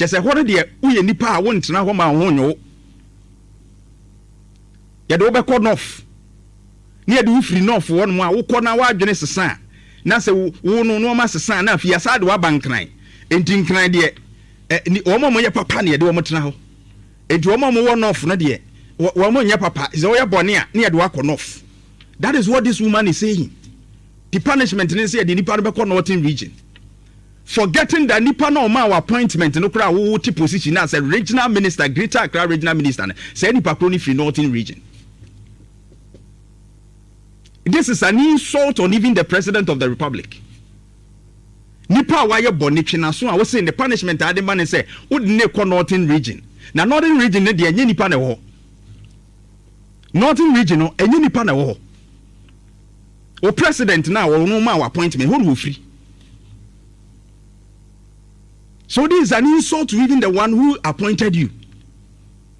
Just a what dear, we nipa won't know how my own. Yet over north. Near the free north one more, who corner our Genesis son. Nasa who no master son, if he has had one bank nine. And think nine dear. Omo ya papa near the woman now. And to Omo one off, no dear. Woman ya papa is all your bonnia near the walk on off. That is what this woman is saying. The punishment in the Nipa Northern region. Forgetting that Nipa no ma appointment no kra wo ti position as a regional minister, Greater Accra regional minister. Say Nipa Kroni free Northern region. This is an insult on even the president of the republic. Nipa wa ye bonichina so I was saying the punishment ade man say would ne ko Northern region. Na Northern region ne de enye nipa na wo. Northern region no enye nipa na wo. O president now will no ma appointment who will free. So this is an insult to even the one who appointed you.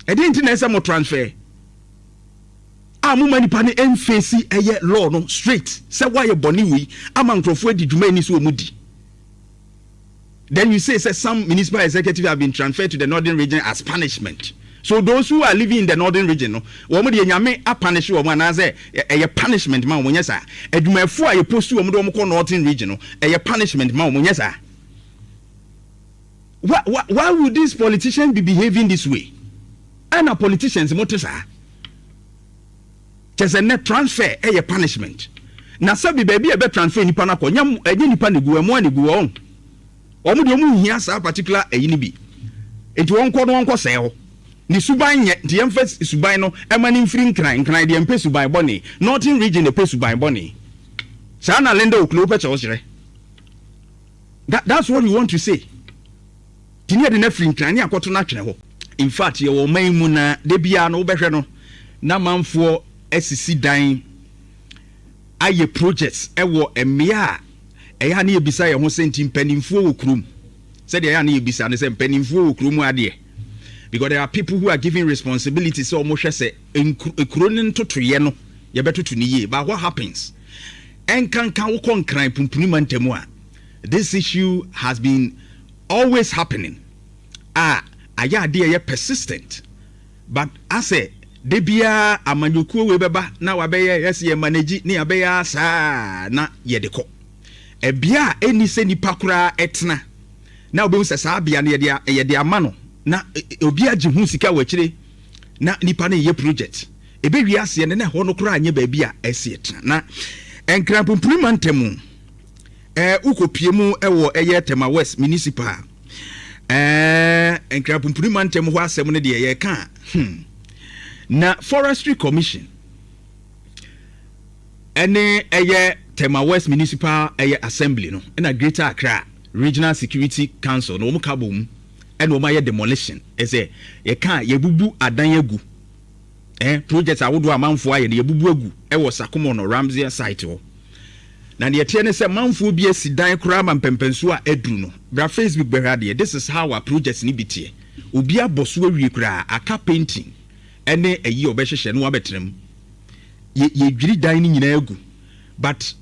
I didn't know some transfer. Many pani face a law no straight. Say why you boni we among crofwe di juma ni so mudi. Then you say some municipal executive have been transferred to the northern region as punishment. So those who are living in the northern region, no, womu de nyame a punish you woman as a punishment man when yesa. Edumefo a you post to womu ko northern region, no, a punishment man when yesa. Why would these politicians be behaving this way? And our politicians motesa. Just a net transfer a punishment. Na sabi baby a bet transfer ni pana ko nyam enye nipa ne gu emo ne gu on. Omu de omu hia sa particular eyini bi. Enti won ko sell. Ni suban ye the emphasis suban no emani mfiri nkran de empe suban boni northern region de pe suban boni sa na lenda Ocloo pe chosire. That's what you want to say. Tinia de na firi nkran ni akoto na twene ho. In fact ye wo man mu na de bia no wo behwe no na manfo asisi dan aye projects ewo emia eya na ebisa ye ho senti mpanimfo wo krum said de eya na ebisa ne se mpanimfo wo krum ade. Because there are people who are giving responsibilities so much as a cronin to trieno, you better to niye. But what happens? And can cry pumpunimantemua. This issue has been always happening. Aya dear persistent. But I say, debia amanyuku webeba na wabeya yes ye manage ni abeya sa na yedeko. Ebia eni se ni pakura etna. Na obi se sa bia na yede amano. Na obi agi hu sika wachire na nipa na ye project ebe wiase ne ho no kura anye ba bia ese etna na enkrampumprima ntemu ukopie ewo eye Tema West municipal enkrampumprima ntemu ho asem ne de ye ka na forestry commission ene eye Tema West municipal eye assembly no na Greater Accra regional security council no mukabom and my demolition is a ye bubu adan agu projects I would do a man for ye bubu agu e was Sakumo no Ramsey site ho na ye tie say manfo bi asidan kura man pempenso a edru no bra Facebook be hade. This is how our projects ni bitie obi aboso awie kura aka painting ene eyi obehhehye no abetrem ye dwiri dan ni nyina agu but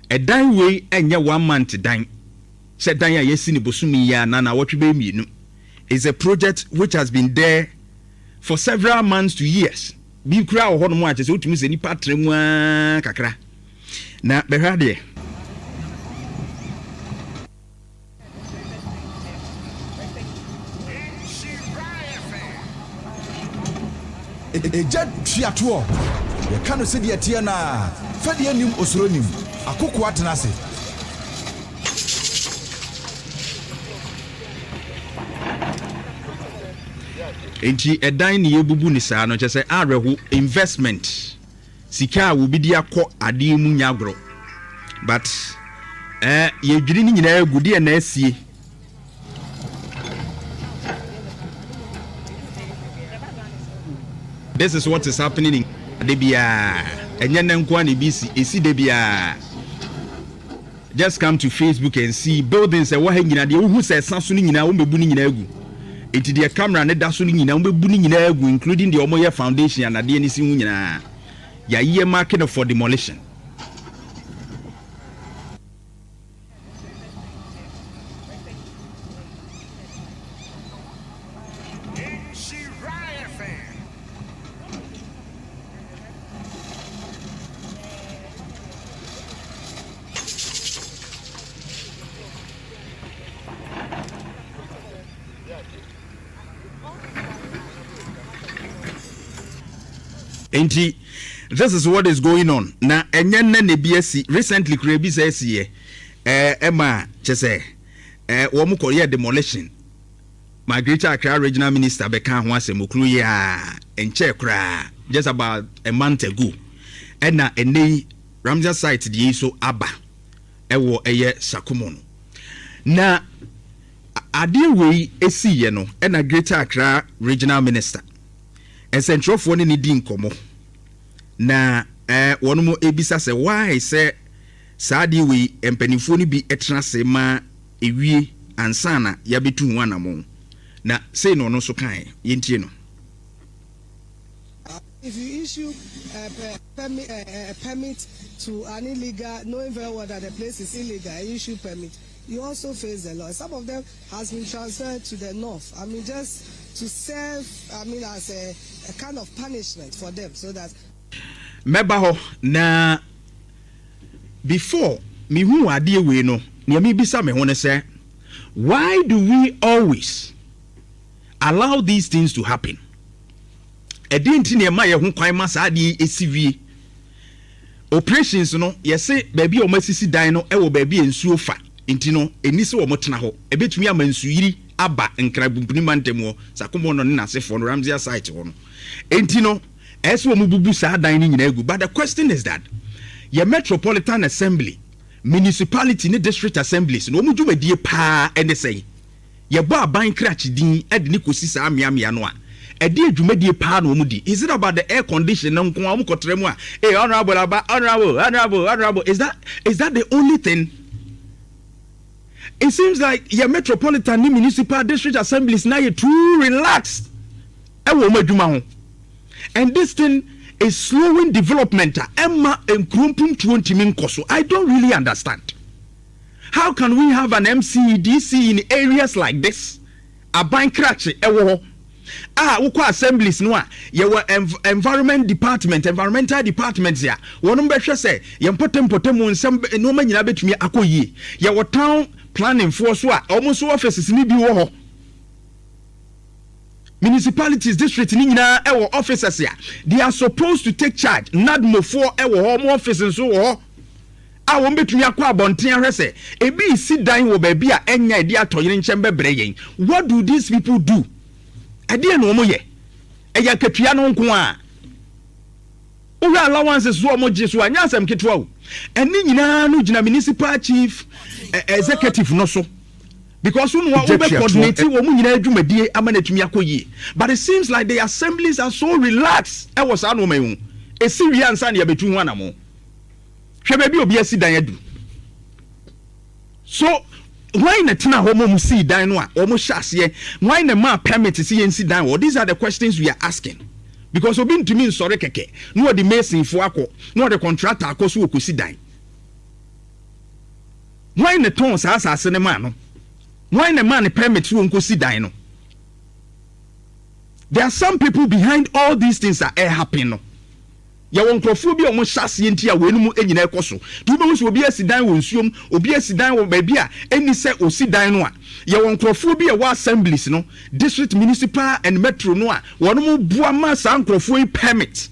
a dan we enye 1 month dan se dan ya yesi ni bosumi ya na wotwe mienu is a project which has been there for several months to years. Bi kura ho no mo ache se otumi se nipa tremu kakra. Na behade. Ejad fiato. Ye kanu se de tie na fa de anim osronim. Akoko atenase. Enti edan ni yebubu ni saa no chese arehu investment sika wo bi dia kɔ ade mu nyagro but ye dwiri ni nyina agudi na asie. This is what is happening in Debia enye nankwa ni bisi esi Debia. Just come to Facebook and see buildings e wo ha nyina de wo hu se sanso ni nyina wo mebu ni nyina agu. Iti the camera ne da so ni nyina mbebu ni nyina agu including the omoye foundation and ade ni si hu nyina ya ye market for demolition. Enti, this is what is going on. Na enye ne BSc recently krebi says here Emma chese wo mu Korea demolition. My greater Accra regional minister beka ho asem Ocloo ya enche kra just about a month ago. And na ene Ramja site die so aba ewo eye Sakumo no. Na ade wei esi ye no e na greater Accra regional minister ensentrofo ne di nkomo na wono mo ebisa se why se saadi we empanifo ni bi etra se ma ewie ansana ya betu ho anamo na say no so kan yentie no. If you issue a permit to an illegal, knowing very well that the place is illegal, issue permit, you also face the law. Some of them has been transferred to the north. I mean, just to serve, I mean, as a kind of punishment for them, so that. Mebaho na before me hu ade we no, ne me bisa me ho ne say, why do we always allow these things to happen? Edinti ne ma ye ho kwan ma sa ade esiwie. Operations no, yese baabi o masisi dan no e wo baabi ensuo fa. Enti no eni se wo motena ho. Ebetumi amansuiri aba nkra bumpuni mantemo Sakumo no na sefo no Ramsia site ho no. Enti no eso wo mububu sa dan ni nyina egu. But the question is that your metropolitan assembly, municipality ne district assemblies no mu dwumadie pa ene sei. Ye bo aban krachi din e de ni kosi sa amia no a. Edi dwumadie pa no mu di. Is it about the air condition na nko am kotremu a? Honorable. Is that the only thing? It seems like your metropolitan municipal district assemblies now you're too relaxed. And this thing is slowing development. I don't really understand. How can we have an MCEDC in areas like this? A bank crash, uko assemblies no your environmental departments ya wonu behwe say yempotem nsem no ma nyina betumi akoyie your town planning for so a almost offices ni bi wo ho municipalities district ni nyina e wo officers ya they are supposed to take charge nadmo for e wo ho offices so wo a wo betumi akwa abonten ahwe say ebi si dan wo ba bi a enya edi atoyere nchen bebre yen. What do these people do? Ade no mo ye eya katua no nko a ura allowances so mo je so anya asem ketwa o eni nyina no gina municipal chief executive no so because we be coordinate wo mu nyina adwumadie amanatumi akoyie. But it seems like the assemblies are so relaxed e was anu mayu esi wi ansa na betu hu anamo hwe ba bi obi asidan adu. So why na tina ho mo see dan no a o mo hyase why na ma permit see yen see dan? Well, these are the questions we are asking, because obi ntumi nsore keke no the mason fo akọ no the contractor akọ so okosi dan. Why na ton sa asase ne ma no? Why na man permit so onkosi dan no? There are some people behind all these things that are happening no. Ya won krofo bi o mo hyase ntia wenu mu enyina ekoso tu be wo so obi asidan wo nsuom obi asidan wo ba bi a eni se osidan no a ya won krofo bi e wo assemblies no district municipal and metro no a wono mo bua ma sa krofo permit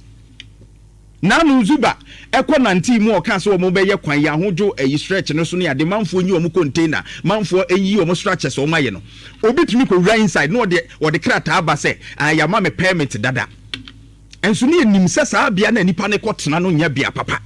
na no zuba ekọ nanti mu o kan so mo be ye kwan ya hojo eyi stretch no so ne ade manfo nyi o mo container manfo enyi o mo structures o maye no obi tumi ko right inside no de krata aba se ya ma me permit dada. And so near Nimsesa Bia and Nipanekotna no nya bia papa.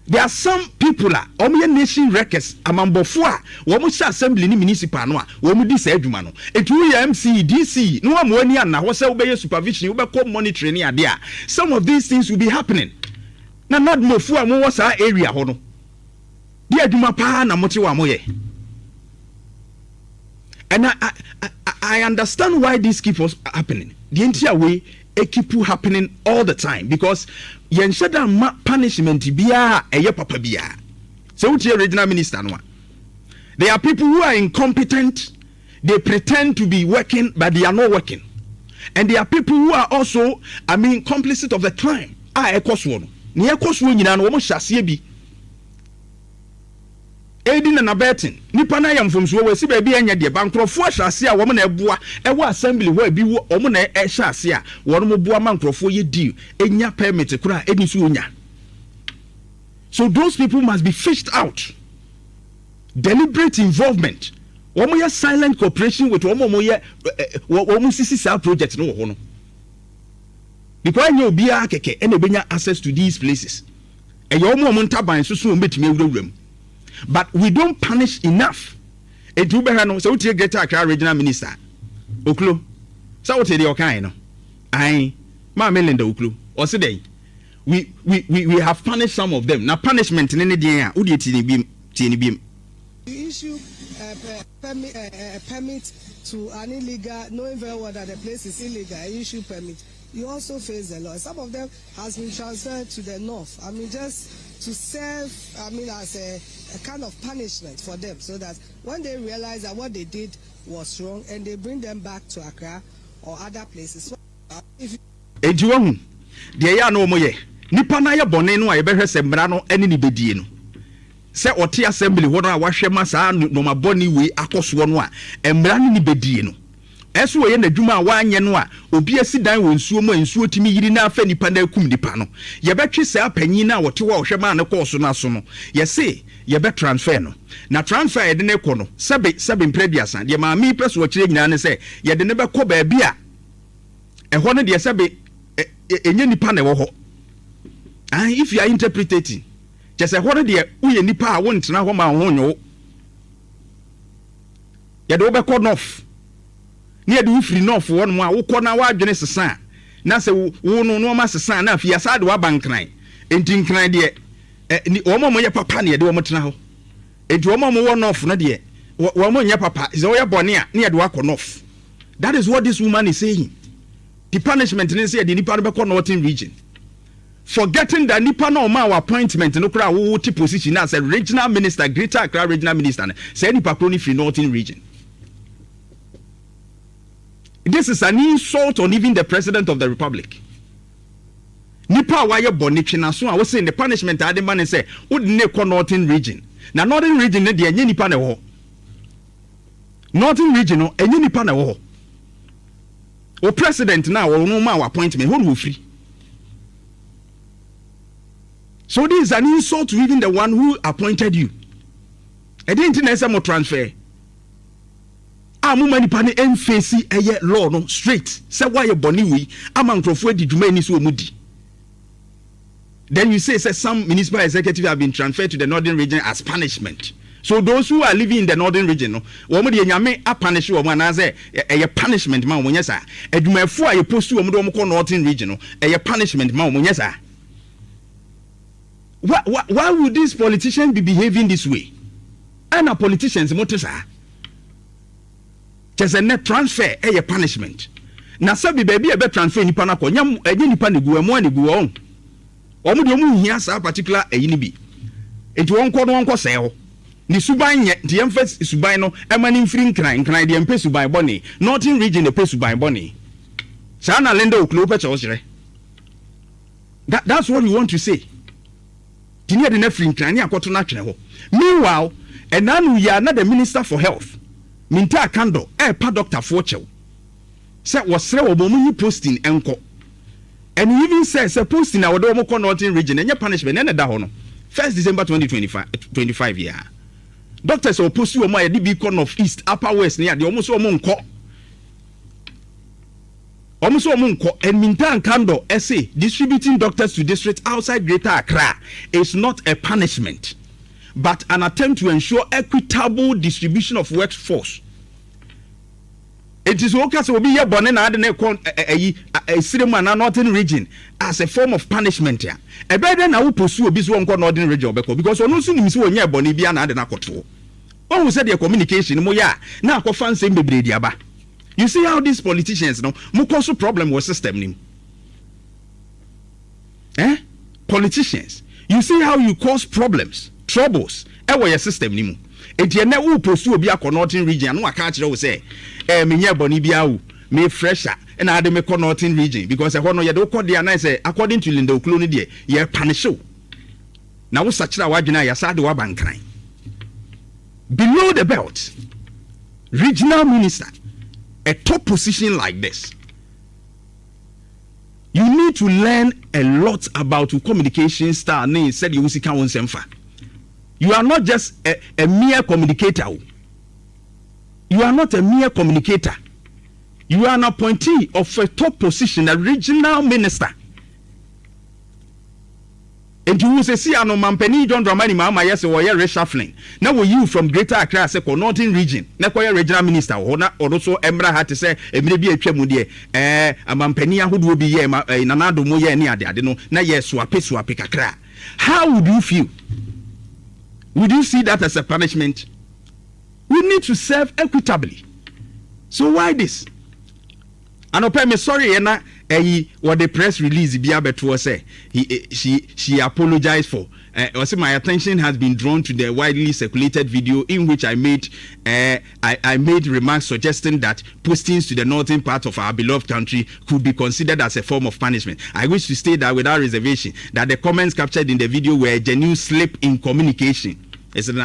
There are some people Omia nation records among Bofua, Womusha Assembly Municipal Noa, Womudi Sedumano. It will MC, DC, no one and now was obey supervision, you become monitoring there. Some of these things will be happening. Now not Mofua was our area hono. Dear Dumapa na Motiwa Moye. And I understand why this keeps happening. The entire way it keep happening all the time, because yen shada punishment biya eye papa biya. So the regional minister no. There are people who are incompetent, they pretend to be working but they are not working. And there are people who are also complicit of the crime. Ekoswo no. Ni ekoswo nyina no wo hyase bi. aiding and abetting nipa na yam from so we see baby anya de bankrofo ahase a wo na eboa ewo assembly wo bi wo omo na ehase a wo no boa mankrofo ye deal enya permit kura eni so onya. So those people must be fished out. Deliberate involvement. Womo ye silent cooperation with womo ye womo sisi project no ho no. Because you obi akeke ene benya access to these places. E yo omo ntaban so so metime awurawuram. But we don't punish enough. It will be no so we get Accra regional minister. Ocloo. So what the okan no. I ma Melinda Ocloo. Or say we have punished some of them. Now punishment in any day who dey tini bim. You issue permit to an illegal, knowing very well that the place is illegal, issue permit. You also face the law. Some of them has been transferred to the north. I mean, just to serve, I mean, as a kind of punishment for them, so that when they realize that what they did was wrong, and they bring them back to Accra or other places. So, if you the ya no moye nipa na ye bone no a ye behwe sembra no ene ni bedie no se ote assembly ho no a wahwe ma saa no ma bone we akoso no a embra ni bedie no eso we ye na dwuma a wanye no a obi asidan wo nsuo mo nsuo timi yiri na afa nipa na akum nipa no ye betwe saa panyin na wote wa hwe ma na koso na so no ye se ye be transfer no na transfer ye de ne ko no sebe mprediasa de ma mi preso kire nyina ne se ye de ne be ko ba bia ho no de sebe enye nipa na wo ho. And if you are interpreting just a hore de uye nipa a won tena ho ma ho nyo ye de obekọ north ne ye de ufiri north won mo a wo kọ na wa adwene sesa na se wo no ma sesa na afia sa de wa bankran enti nkran de ni wo mo ye papa ne ye de wo tena ho enti wo mo wo north na de wo mo nya papa ze wo ye bone a ne ye de wa kọ north. That is what this woman is saying. The punishment in say the nipa be call northern region. Forgetting that nipa no ma appointment no kra wo ti position as a regional minister, Greater Accra regional minister. Say nipa kroni free northern region. This is an insult on even the president of the republic. Nipa wa ye bonitwe na so a wo say the punishment ade man say wo de ne call northern region. Na northern region ne de enye nipa na wo. Northern region no enye nipa na wo. O president now will no more appointment who free. So this is an insult to even the one who appointed you. I didn't know some transfer. Many pani face a law no straight. Say why you boni we among profwe di juma ni so mudi. Then you say some municipal executive have been transferred to the northern region as punishment. So those who are living in the northern region, no, woman de nyame a punish you man as a punishment man when yes sir. Edumafo a you post to woman do northern region, no, a punishment man when yes sir. Why would these politicians be behaving this way? And our politicians motos are just a net transfer a punishment. Na sabi baby a bet transfer ni pana ko nyam enye nipa ne gu amo ne gu on. Omo de omo hia sa particular eyini bi. Enti won ko sell. Ni suban ye the emphasis suban no emani mfiri nkran de empe suban boni northern region the pe suban boni sana lenda Ocloo pe chosire. That's what we want to say. Tinia de na firi nkran ni akoto na twene ho. Meanwhile enanu ya na the minister for health minta kando pa doctor for chew say wasre wo bomu yi posting enko and he even says a posting na wo do mo ko northern region enye punishment na da ho no 1st December 2025 year. Doctors are opposed to my DB of East, Upper West, near the almost almost and Mintan Kando essay distributing doctors to districts outside Greater Accra is not a punishment, but an attempt to ensure equitable distribution of workforce. It is okay to be here, born in a cinema northern region as a form of punishment here. A better now pursue a business northern region because on also means when you're born in Biana. One who said their communication, moya, now fan same baby diaba. You see how these politicians no mukoso problem was system. Politicians, you see how you cause problems, troubles, your system nimu. Enti ene wo pursue obi akọ northern region no aka kire wo say me nya boni bia wo me fresher na ade me kọ northern region because e ho no ye de kọ dia na say according to Linda Ocloo ni de ye punish you na wo sachira wadwena ya sa de wa bankran below the belt, regional minister, a top position like this, you need to learn a lot about communication style. Said you You are not just a mere communicator. You are not a mere communicator. You are an appointee of a top position, a regional minister. And you will say, see, I know Mampeni John Dramani Mama, yes, or you're reshuffling. Now, you from Greater Accra, say, Northern region, now, regional minister, or also Emra had to say, maybe a Chemudie, a Mampenia who will be here, in another Moya, near the Adeno, now, yes, swapi Accra. How would you feel? Would you see that as a punishment? We need to serve equitably. So, why this? And I'm sorry, Ena. What the press release Biabetu say she apologized for. Also, my attention has been drawn to the widely circulated video in which I made remarks suggesting that postings to the northern part of our beloved country could be considered as a form of punishment. I wish to state that without reservation that the comments captured in the video were a genuine slip in communication. It's an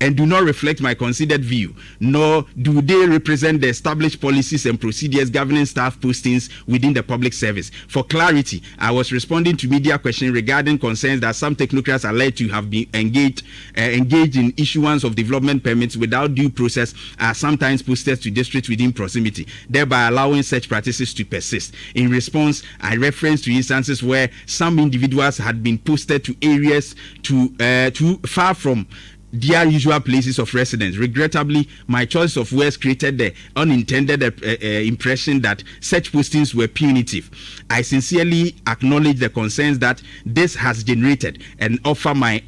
and do not reflect my considered view, nor do they represent the established policies and procedures governing staff postings within the public service. For clarity, I was responding to media questions regarding concerns that some technocrats are alleged to have been engaged in issuance of development permits without due process are sometimes posted to districts within proximity, thereby allowing such practices to persist. In response, I referenced to instances where some individuals had been posted to areas too far from their usual places of residence. Regrettably, my choice of words created the unintended impression that such postings were punitive. I sincerely acknowledge the concerns that this has generated and offer my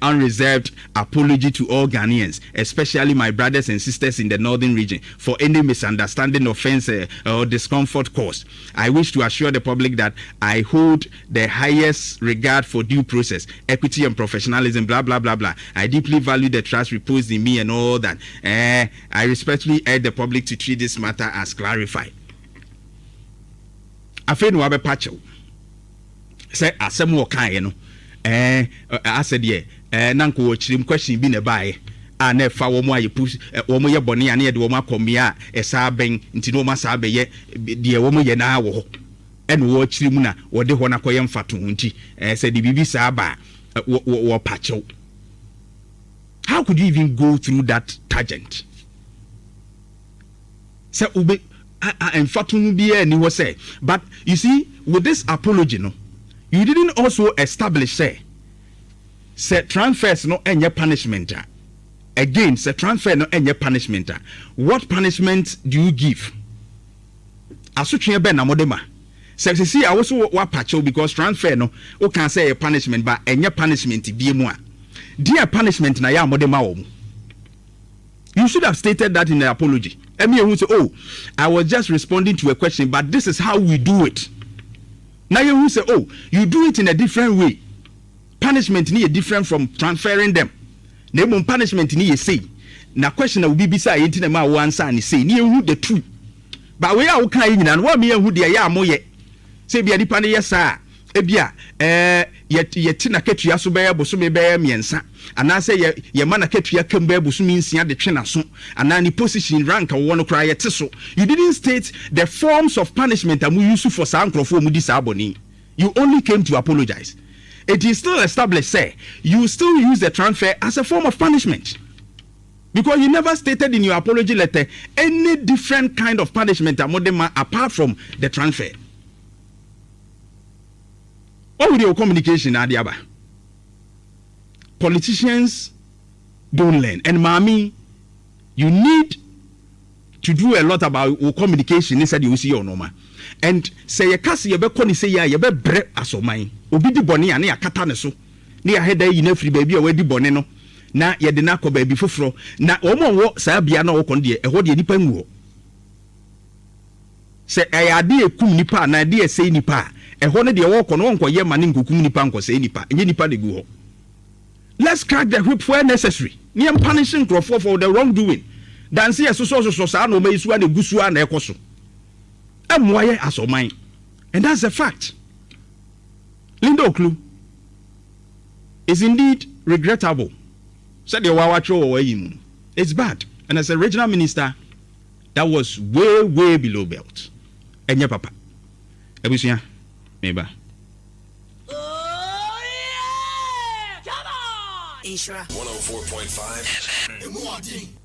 unreserved apology to all Ghanaians, especially my brothers and sisters in the northern region, for any misunderstanding, offense, or discomfort caused. I wish to assure the public that I hold the highest regard for due process, equity, and professionalism, blah, blah, blah, blah. I deeply value the trust reposed in me and all that. I respectfully urge the public to treat this matter as clarified. Afei no wabe pacho. Say asem wokan ye no. I said, yeah, Nanko Chim question been a buy. I never found one you push one more bonny and yet woman come here, a sabbing into no masabe yet, dear woman ye now, and watch Limuna, or the one akoyam fatunti, said the BB Saba, or Pacho. How could you even go through that tangent? So, and Fatun be and he was say, but you see, with this apology, no. You didn't also establish say transfers no any punishment. Again, say transfer no any punishment. What punishment do you give? Asuchie ben na modema. Say see I also wa pacho because transfer no o can say a punishment but any punishment bi mu a. Dear punishment na ya modema wo mu. You should have stated that in the apology. Emi who say, oh, I was just responding to a question, but this is how we do it. Now you will say, oh, you do it in a different way. Punishment need different from transferring them. Name punishment need say. Now question will be beside it in a answer and say, near who the truth. But we are okay and what me who they are more yet. Say be a depend yes, sir. Ebia, yet tina ketu yasu bear bosume bear miensa. And I say ye mana ketu ya kembe busumi insia de trena so. And any position rank and one cry yet so. You didn't state the forms of punishment and we use for sancro for mudi saboni. You only came to apologize. It is still established, say, you still use the transfer as a form of punishment. Because you never stated in your apology letter any different kind of punishment apart from the transfer. What with your communication, Adiaba? Politicians don't learn. And Mami, you need to do a lot about your communication inside you see your normal. And say a cast you be koni say ya be bre aso mine. Obi di boni ane akata ne so. Ne ya heda yi na free baby a we di boni no. Na ye de na ko baby foforo. Na omo wo sa bia na wo kon de ehwo de nipa nwu. Say ade ekum nipa na ade sei nipa. Ehwo ne de wo kon won koye mane nkokum nipa nko sei nipa. Enye nipa de gu ho. Let's crack the whip where necessary. Ni am punishing Crawford for the wrongdoing. Dan see so sa no me isu na gusu na ekoso. Amwaye aso mine. And that's a fact. Linda Ocloo, is indeed regrettable Said the Wawacho, it's bad. And as a regional minister, that was way below belt. And your papa. Ebusia, maybe. Oh, yeah! Come on! 104.5.